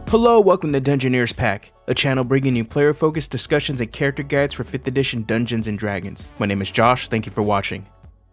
Hello, welcome to Dungeoneers Pack, a channel bringing you player-focused discussions and character guides for 5th edition Dungeons & Dragons. My name is Josh, thank you for watching.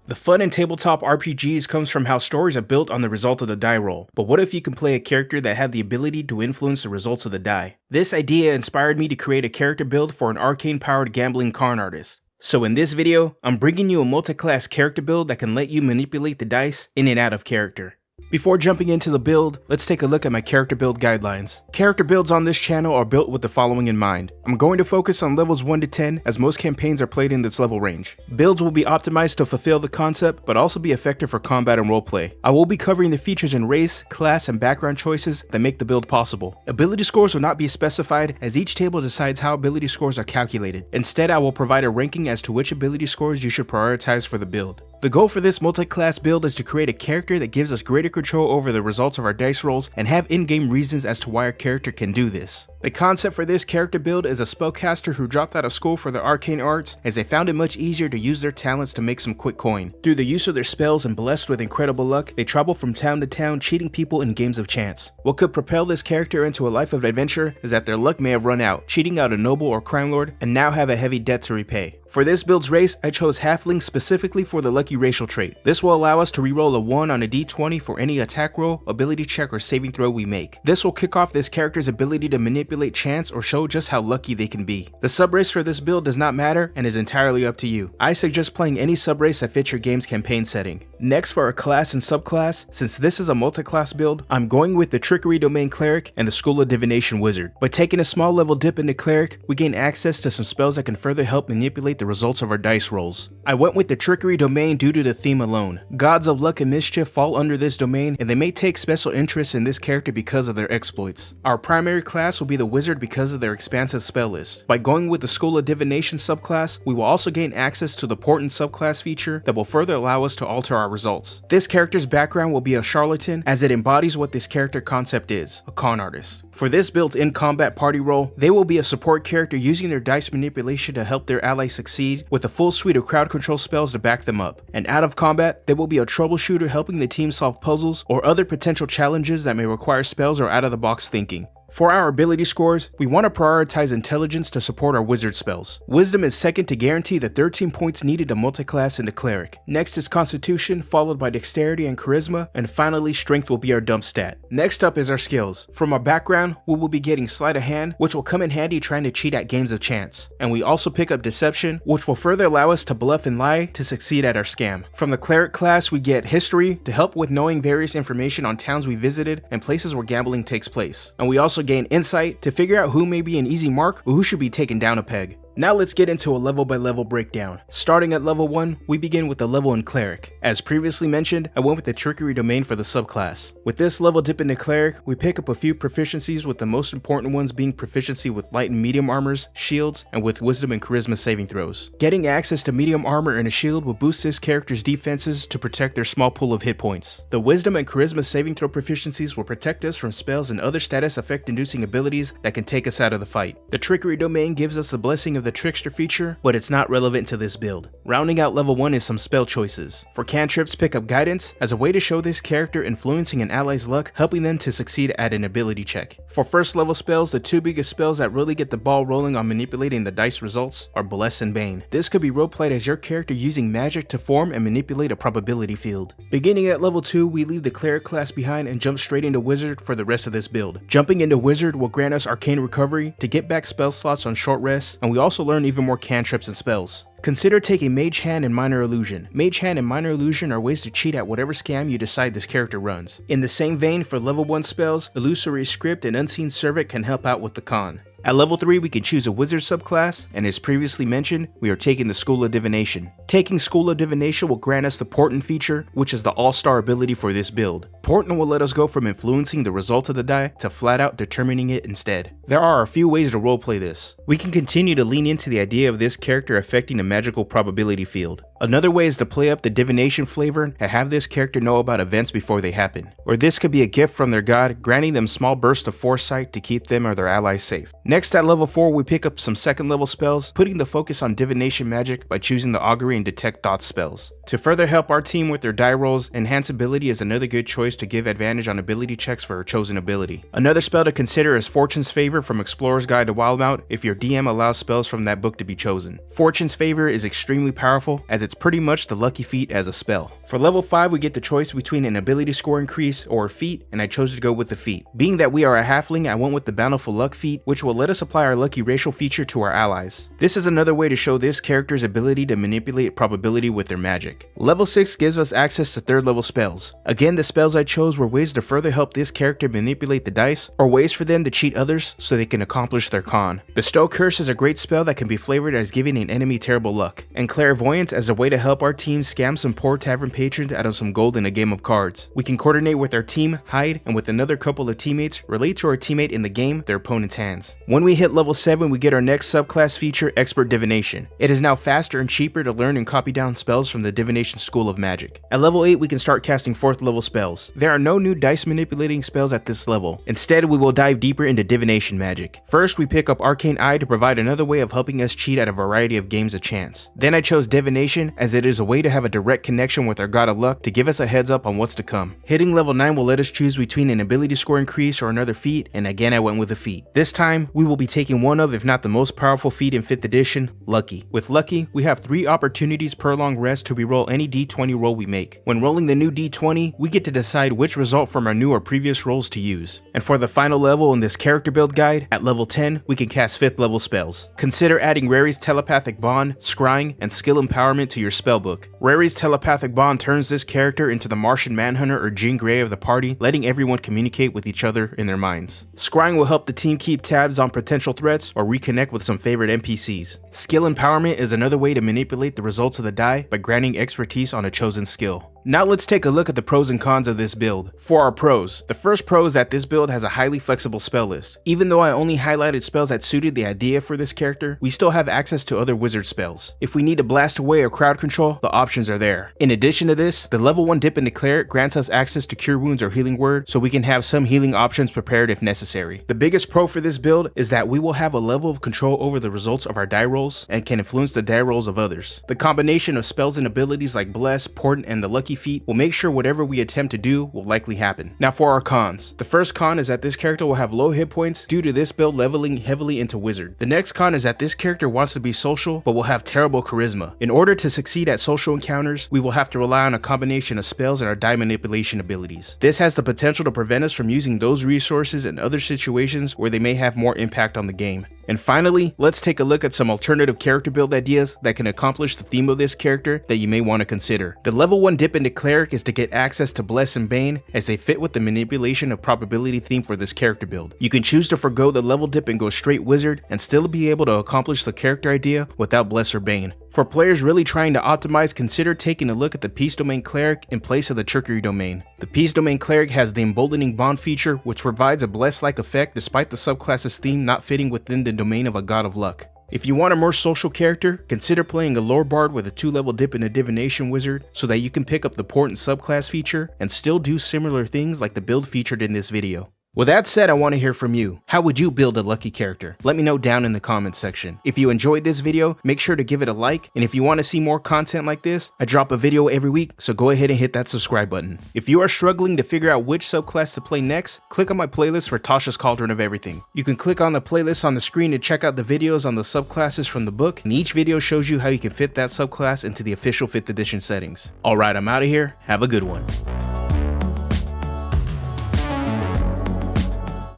The fun in tabletop RPGs comes from how stories are built on the result of the die roll, but what if you can play a character that had the ability to influence the results of the die? This idea inspired me to create a character build for an arcane-powered gambling con artist. So in this video, I'm bringing you a multi-class character build that can let you manipulate the dice in and out of character. Before jumping into the build, let's take a look at my character build guidelines. Character builds on this channel are built with the following in mind. I'm going to focus on levels 1 to 10 as most campaigns are played in this level range. Builds will be optimized to fulfill the concept, but also be effective for combat and roleplay. I will be covering the features in race, class, and background choices that make the build possible. Ability scores will not be specified as each table decides how ability scores are calculated. Instead, I will provide a ranking as to which ability scores you should prioritize for the build. The goal for this multi-class build is to create a character that gives us greater control over the results of our dice rolls and have in-game reasons as to why our character can do this. The concept for this character build is a spellcaster who dropped out of school for the arcane arts as they found it much easier to use their talents to make some quick coin. Through the use of their spells and blessed with incredible luck, they travel from town to town cheating people in games of chance. What could propel this character into a life of adventure is that their luck may have run out, cheating out a noble or crime lord, and now have a heavy debt to repay. For this build's race, I chose Halfling specifically for the lucky racial trait. This will allow us to reroll a 1 on a d20 for any attack roll, ability check, or saving throw we make. This will kick off this character's ability to manipulate chance or show just how lucky they can be. The subrace for this build does not matter and is entirely up to you. I suggest playing any subrace that fits your game's campaign setting. Next, for our class and subclass, since this is a multi-class build, I'm going with the Trickery Domain Cleric and the School of Divination Wizard. By taking a small level dip into Cleric, we gain access to some spells that can further help manipulate the results of our dice rolls. I went with the Trickery Domain due to the theme alone. Gods of luck and mischief fall under this domain, and they may take special interest in this character because of their exploits. Our primary class will be the Wizard because of their expansive spell list. By going with the School of Divination subclass, we will also gain access to the Portent subclass feature that will further allow us to alter our results. This character's background will be a charlatan as it embodies what this character concept is, a con artist. For this build's in-combat party role, they will be a support character using their dice manipulation to help their allies succeed with a full suite of crowd control spells to back them up. And out of combat, they will be a troubleshooter helping the team solve puzzles or other potential challenges that may require spells or out-of-the-box thinking. For our ability scores, we want to prioritize intelligence to support our wizard spells. Wisdom is second to guarantee the 13 points needed to multiclass into cleric. Next is constitution, followed by dexterity and charisma, and finally strength will be our dump stat. Next up is our skills. From our background, we will be getting sleight of hand, which will come in handy trying to cheat at games of chance. And we also pick up deception, which will further allow us to bluff and lie to succeed at our scam. From the cleric class, we get history to help with knowing various information on towns we visited and places where gambling takes place. And we also gain insight to figure out who may be an easy mark or who should be taken down a peg. Now let's get into a level by level breakdown. Starting at level 1, we begin with the level in Cleric. As previously mentioned, I went with the Trickery Domain for the subclass. With this level dip into Cleric, we pick up a few proficiencies, with the most important ones being proficiency with light and medium armors, shields, and with wisdom and charisma saving throws. Getting access to medium armor and a shield will boost this character's defenses to protect their small pool of hit points. The wisdom and charisma saving throw proficiencies will protect us from spells and other status effect inducing abilities that can take us out of the fight. The Trickery Domain gives us the blessing of the trickster feature, but it's not relevant to this build. Rounding out level 1 is some spell choices. For cantrips, pick up guidance as a way to show this character influencing an ally's luck, helping them to succeed at an ability check. For first level spells, the two biggest spells that really get the ball rolling on manipulating the dice results are Bless and Bane. This could be roleplayed as your character using magic to form and manipulate a probability field. Beginning at level 2, we leave the cleric class behind and jump straight into wizard for the rest of this build. Jumping into wizard will grant us arcane recovery to get back spell slots on short rests, and we also learn even more cantrips and spells. Consider taking Mage Hand and Minor Illusion. Mage Hand and Minor Illusion are ways to cheat at whatever scam you decide this character runs. In the same vein, for level 1 spells, Illusory Script and Unseen Servant can help out with the con. At level 3, we can choose a wizard subclass, and as previously mentioned, we are taking the School of Divination. Taking School of Divination will grant us the Portent feature, which is the all-star ability for this build. Portent will let us go from influencing the result of the die to flat out determining it instead. There are a few ways to roleplay this. We can continue to lean into the idea of this character affecting a magical probability field. Another way is to play up the divination flavor and have this character know about events before they happen. Or this could be a gift from their god, granting them small bursts of foresight to keep them or their allies safe. Next at level 4 we pick up some second level spells, putting the focus on divination magic by choosing the augury and detect thoughts spells. To further help our team with their die rolls, enhance ability is another good choice to give advantage on ability checks for a chosen ability. Another spell to consider is Fortune's Favor from Explorer's Guide to Wildmount if your DM allows spells from that book to be chosen. Fortune's Favor is extremely powerful as it's pretty much the lucky feat as a spell. For level 5 we get the choice between an ability score increase or a feat, and I chose to go with the feat. Being that we are a halfling, I went with the Bountiful Luck feat, which will let us apply our lucky racial feature to our allies. This is another way to show this character's ability to manipulate probability with their magic. Level 6 gives us access to 3rd level spells. Again, the spells I chose were ways to further help this character manipulate the dice, or ways for them to cheat others so they can accomplish their con. Bestow Curse is a great spell that can be flavored as giving an enemy terrible luck, and Clairvoyance as a way to help our team scam some poor tavern patrons out of some gold in a game of cards. We can coordinate with our team, hide, and with another couple of teammates, relate to our teammate in the game, their opponent's hands. When we hit level 7 we get our next subclass feature, Expert Divination. It is now faster and cheaper to learn and copy down spells from the Divination School of Magic. At level 8 we can start casting 4th level spells. There are no new dice manipulating spells at this level. Instead we will dive deeper into divination magic. First we pick up Arcane Eye to provide another way of helping us cheat at a variety of games of chance. Then I chose Divination as it is a way to have a direct connection with our god of luck to give us a heads up on what's to come. Hitting level 9 will let us choose between an ability score increase or another feat, and again I went with a feat. This time we will be taking one of, if not the most powerful feat in 5th edition, Lucky. With Lucky we have 3 opportunities per long rest to reroll any d20 roll we make. When rolling the new d20 we get to decide which result from our new or previous rolls to use. And for the final level in this character build guide, at level 10 we can cast 5th level spells. Consider adding Rary's Telepathic Bond, Scrying, and Skill Empowerment to your spellbook. Rary's Telepathic Bond turns this character into the Martian Manhunter or Jean Grey of the party, letting everyone communicate with each other in their minds. Scrying will help the team keep tabs on potential threats or reconnect with some favorite NPCs. Skill Empowerment is another way to manipulate the results of the die by granting expertise on a chosen skill. Now let's take a look at the pros and cons of this build. For our pros, the first pro is that this build has a highly flexible spell list. Even though I only highlighted spells that suited the idea for this character, we still have access to other wizard spells. If we need to blast away or crowd control, the options are there. In addition to this, the level 1 dip into Cleric grants us access to Cure Wounds or Healing Word, so we can have some healing options prepared if necessary. The biggest pro for this build is that we will have a level of control over the results of our die rolls and can influence the die rolls of others. The combination of spells and abilities like Bless, Portent, and the Lucky Feat will make sure whatever we attempt to do will likely happen. Now for our cons. The first con is that this character will have low hit points due to this build leveling heavily into Wizard. The next con is that this character wants to be social but will have terrible charisma. In order to succeed at social encounters, we will have to rely on a combination of spells and our die manipulation abilities. This has the potential to prevent us from using those resources in other situations where they may have more impact on the game. And finally, let's take a look at some alternative character build ideas that can accomplish the theme of this character that you may want to consider. The level 1 dip into Cleric is to get access to Bless and Bane as they fit with the manipulation of probability theme for this character build. You can choose to forgo the level dip and go straight Wizard and still be able to accomplish the character idea without Bless or Bane. For players really trying to optimize, consider taking a look at the Peace Domain Cleric in place of the Trickery Domain. The Peace Domain Cleric has the Emboldening Bond feature, which provides a Bless-like effect despite the subclass's theme not fitting within the domain of a God of Luck. If you want a more social character, consider playing a Lore Bard with a 2-level dip in a Divination Wizard so that you can pick up the Portent subclass feature and still do similar things like the build featured in this video. With that said, I want to hear from you. How would you build a lucky character? Let me know down in the comments section. If you enjoyed this video, make sure to give it a like, and if you want to see more content like this, I drop a video every week, so go ahead and hit that subscribe button. If you are struggling to figure out which subclass to play next, click on my playlist for Tasha's Cauldron of Everything. You can click on the playlist on the screen to check out the videos on the subclasses from the book, and each video shows you how you can fit that subclass into the official 5th edition settings. Alright, I'm out of here. Have a good one.